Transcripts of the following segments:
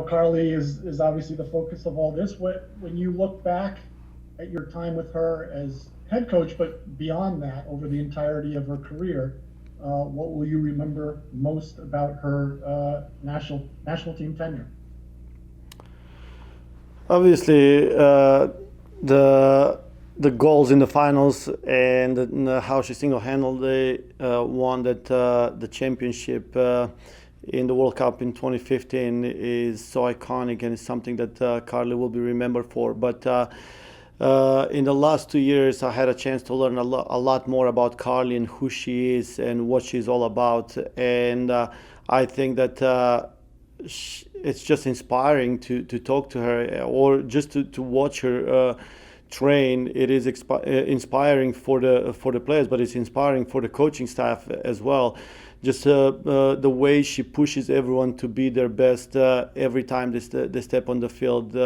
Carly is obviously the focus of all this. When you look back at your time with her as head coach, but beyond that, over the entirety of her career, what will you remember most about her national team tenure? Obviously, the the goals in the finals and how she single-handedly won the championship in the World Cup in 2015 is so iconic, and it's something that Carly will be remembered for. But in the last 2 years, I had a chance to learn a lot more about Carly and who she is and what she's all about. And I think that it's just inspiring to talk to her or just to watch her train. It is inspiring for the players, but it's inspiring for the coaching staff as well. Just the way she pushes everyone to be their best every time they step on the field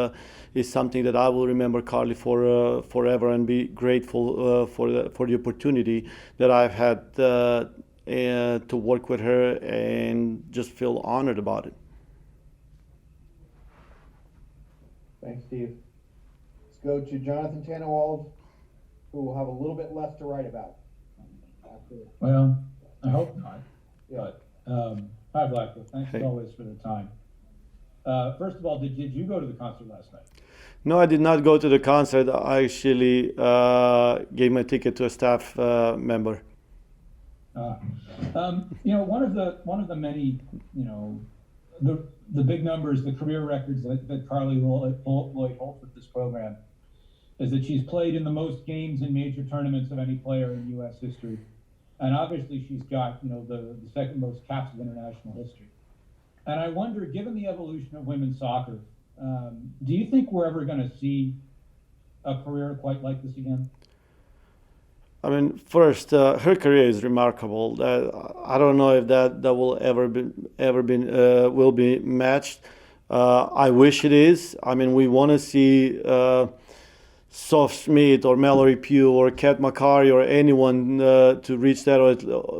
is something that I will remember Carly for forever, and be grateful for the opportunity that I've had to work with her, and just feel honored about it. Thanks, Steve. Let's go to Jonathan Tannenwald, who will have a little bit less to write about. Well, I hope not. Yeah. But hi, Vlatko. Thanks Hey. as always for the time. First of all, did you go to the concert last night? No, I did not go to the concert. I actually gave my ticket to a staff member. Uh, one of the many, the big numbers, the career records that Carly Lloyd holds with this program is that she's played in the most games in major tournaments of any player in U.S. history, and obviously she's got the second most caps of international history. And I wonder, given the evolution of women's soccer, do you think we're ever going to see a career quite like this again? I mean, first, her career is remarkable. I don't know if that will ever will be matched. I wish it is. I mean, we want to see Soph Smith or Mallory Pugh or Kat McCarry or anyone to reach that.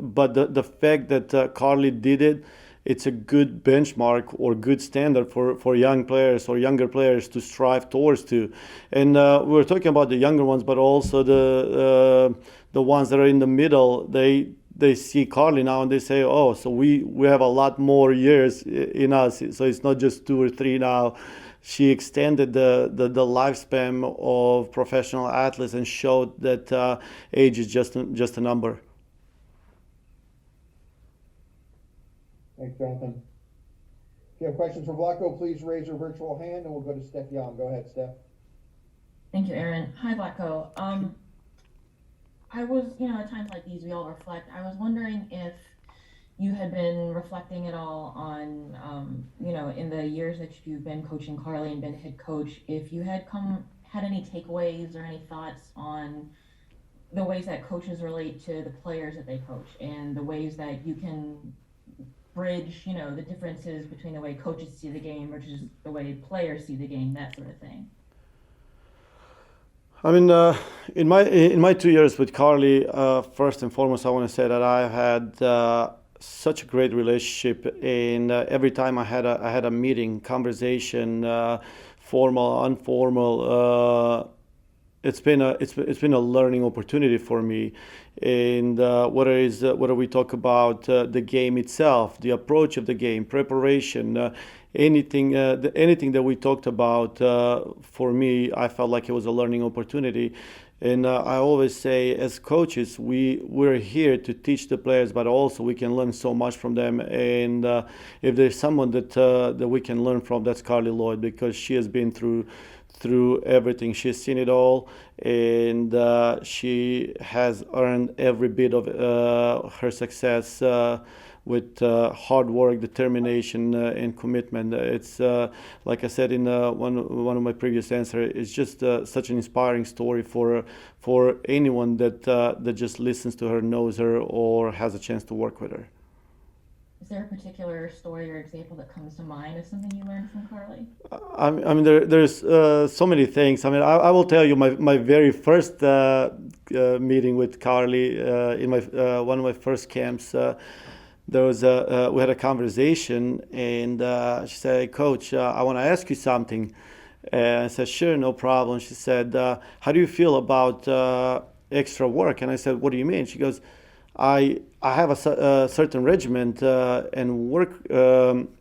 But the fact that Carly did it, it's a good benchmark or good standard for young players or younger players to strive towards to. And we're talking about the younger ones, but also the ones that are in the middle. They see Carly now and they say, oh, so we have a lot more years in us. So it's not just 2 or 3 now. She extended the lifespan of professional athletes and showed that age is just a number. Thanks, Jonathan. If you have questions for Vlatko, please raise your virtual hand, and we'll go to Steph Young. Go ahead, Steph. Thank you, Aaron. Hi, Vlatko. I was, at times like these, we all reflect. I was wondering if you had been reflecting at all on, in the years that you've been coaching Carly and been head coach, if you had any takeaways or any thoughts on the ways that coaches relate to the players that they coach, and the ways that you can bridge, the differences between the way coaches see the game versus the way players see the game, that sort of thing. I mean, in my 2 years with Carly, first and foremost, I want to say that I had such a great relationship, and every time I had a meeting, conversation, formal, informal. It's been a learning opportunity for me, and whether we talk about the game itself, the approach of the game, preparation, anything that we talked about, for me, I felt like it was a learning opportunity. And I always say, as coaches, we're here to teach the players, but also we can learn so much from them. And if there's someone that we can learn from, that's Carly Lloyd, because she has been through everything. She's seen it all, and she has earned every bit of her success with hard work, determination, and commitment. It's like I said in one of my previous answers. It's just such an inspiring story for anyone that just listens to her, knows her, or has a chance to work with her. Is there a particular story or example that comes to mind of something you learned from Carly? I mean, there's so many things. I mean, I will tell you my very first meeting with Carly in my one of my first camps. we had a conversation, and she said, "Hey, Coach, I want to ask you something." And I said, "Sure, no problem." She said, "How do you feel about extra work?" And I said, "What do you mean?" She goes, I have a certain regiment and work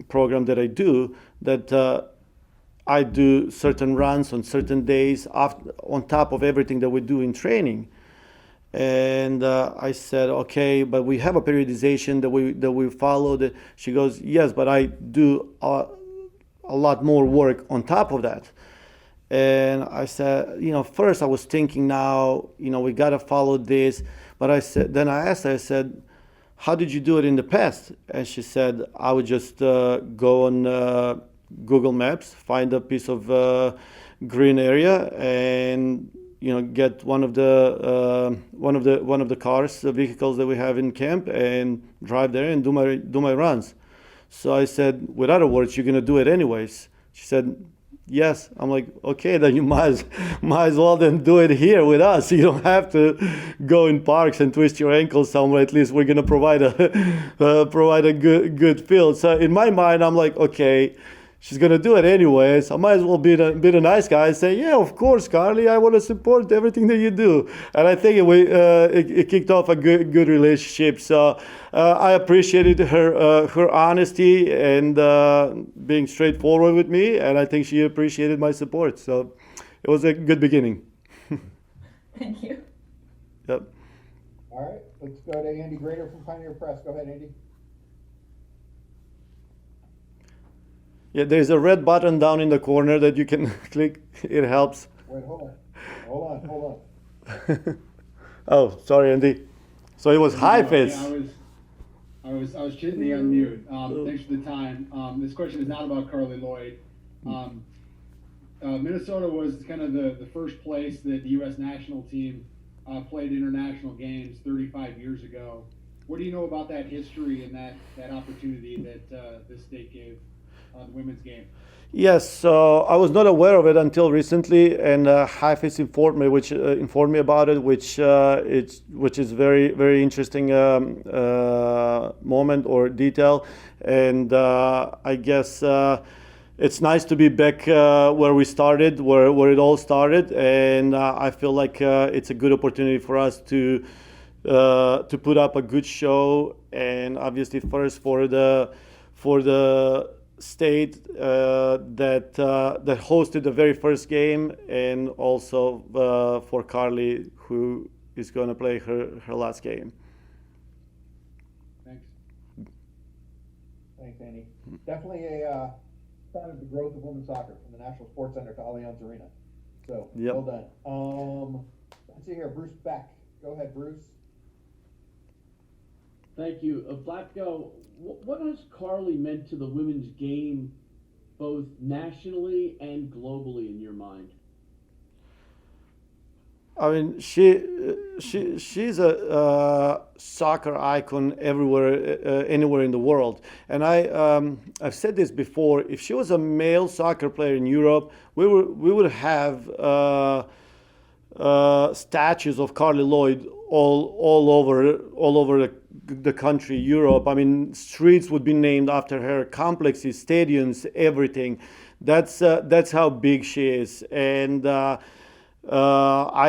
program that I do, that I do certain runs on certain days on top of everything that we do in training." And I said, "Okay, but we have a periodization that we follow." She goes, "Yes, but I do a lot more work on top of that." And I said, first I was thinking, now, we got to follow this. But then I asked her, I said, "How did you do it in the past?" And she said, "I would just go on Google Maps, find a piece of green area, and get one of the cars, the vehicles that we have in camp, and drive there and do my runs." So I said, "With other words, you're gonna do it anyways?" She said, "Yes." I'm like, "Okay, then you might as well then do it here with us. You don't have to go in parks and twist your ankles somewhere. At least we're gonna provide a good field." So in my mind, I'm like, okay, she's gonna do it anyways. I might as well be the nice guy and say, "Yeah, of course, Carly, I want to support everything that you do." And I think it kicked off a good relationship. So I appreciated her honesty and being straightforward with me, and I think she appreciated my support. So it was a good beginning. Thank you. Yep. All right, let's go to Andy Grader from Pioneer Press. Go ahead, Andy. Yeah, there's a red button down in the corner that you can click. It helps. Wait, hold on. Oh, sorry, Andy. So it was high face. Yeah, I was hitting the unmute. Thanks for the time. This question is not about Carly Lloyd. Minnesota was kind of the first place that the U.S. national team played international games 35 years ago. What do you know about that history and that opportunity that this state gave the women's game? Yes, so I was not aware of it until recently, and Hafiz informed me about it, which is very very interesting moment or detail, and I guess it's nice to be back where we started, where it all started, and I feel like it's a good opportunity for us to put up a good show, and obviously first for the state that hosted the very first game, and also for Carly, who is going to play her last game. Thanks. Thanks, Andy. Definitely a sign of the growth of women's soccer from the National Sports Center to Allianz Arena. So, Yep. Well done. Let's see here, Bruce Beck. Go ahead, Bruce. Thank you. Vlatko, what has Carly meant to the women's game, both nationally and globally, in your mind? I mean, she's a soccer icon everywhere, anywhere in the world. And I've said this before. If she was a male soccer player in Europe, we would have statues of Carly Lloyd all over the country, Europe. I mean, streets would be named after her, complexes, stadiums, everything. That's how big she is, and I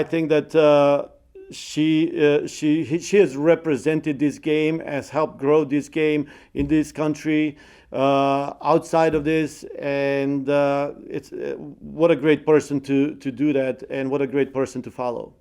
think that she has represented this game, has helped grow this game in this country, outside of this, and it's what a great person to do that, and what a great person to follow.